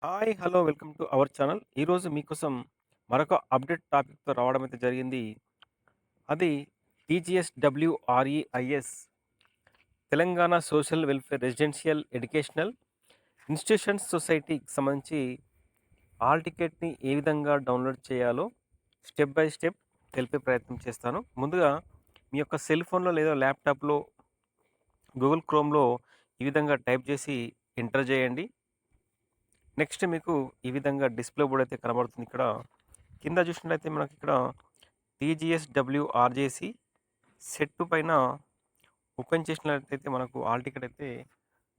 Hi! Hello! Welcome to our channel. ఈరోజు మీకోసం మరొక అప్డేట్ టాపిక్‌తో రావడం అయితే జరిగింది. అది TGSWREIS Telangana social welfare residential educational institutions సొసైటీకి సంబంధించి హాల్ టికెట్‌ని ఏ విధంగా డౌన్‌లోడ్ చేయాలో స్టెప్ బై స్టెప్ తెలిపే ప్రయత్నం చేస్తాను. ముందుగా మీ యొక్క సెల్ ఫోన్‌లో లేదా ల్యాప్‌టాప్‌లో గూగుల్ క్రోమ్‌లో ఈ విధంగా టైప్ చేసి ఎంటర్ చేయండి. నెక్స్ట్ మీకు ఈ విధంగా డిస్‌ప్లే బోర్డ్ అయితే కనబడుతుంది ఇక్కడ. కింద చూసినట్లయితే మనకిక్కడ టీజీఎస్‌డబ్ల్యూఆర్‌జేసీ సెట్ పైన ఓపెన్ చేసినట్లయితే మనకు హాల్ టికెట్ అయితే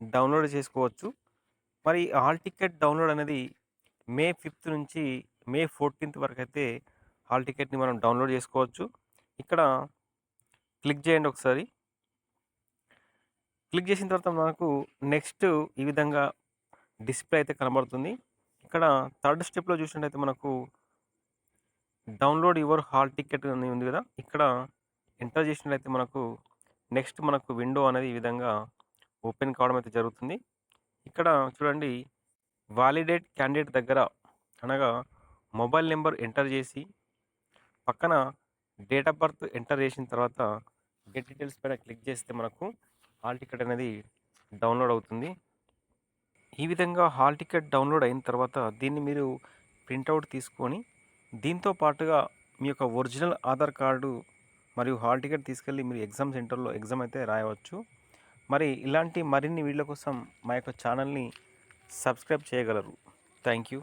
డౌన్‌లోడ్ చేసుకోవచ్చు. మరి హాల్ టికెట్ డౌన్‌లోడ్ అనేది మే 5 నుంచి మే 14 వరకైతే హాల్ టికెట్‌ని మనం డౌన్‌లోడ్ చేసుకోవచ్చు. ఇక్కడ క్లిక్ చేయండి ఒకసారి. క్లిక్ చేసిన తర్వాత మనకు నెక్స్ట్ ఈ విధంగా డిస్‌ప్లే అయితే కనబడుతుంది. ఇక్కడ థర్డ్ స్టెప్‌లో చూసినట్టయితే మనకు డౌన్‌లోడ్ యువర్ హాల్ టికెట్ అని ఉంది గదా! ఇక్కడ ఎంటర్ చేసినట్లయితే మనకు నెక్స్ట్ మనకు విండో అనేది ఈ విధంగా ఓపెన్ కావడం అయితే జరుగుతుంది. ఇక్కడ చూడండి వాలిడేట్ క్యాండిడేట్ దగ్గర అనగా మొబైల్ నంబర్ ఎంటర్ చేసి పక్కన డేట్ ఆఫ్ బర్త్ ఎంటర్ చేసిన తర్వాత గెట్ డీటెయిల్స్ పైన క్లిక్ చేస్తే మనకు హాల్ టికెట్ అనేది డౌన్‌లోడ్ అవుతుంది. ఈ విధంగా హాల్ టికెట్ డౌన్‌లోడ్ అయిన తర్వాత దీన్ని మీరు ప్రింటౌట్ తీసుకొని దీంతో పాటుగా మీ యొక్క ఒరిజినల్ ఆధార్ కార్డు మరియు హాల్ టికెట్ తీసుకెళ్ళి మీరు ఎగ్జామ్ సెంటర్‌లో ఎగ్జామ్ అయితే రాయవచ్చు. మరి ఇలాంటి మరిన్ని వీడియోల కోసం మా యొక్క ఛానల్‌ని సబ్స్క్రైబ్ చేయగలరు. Thank you.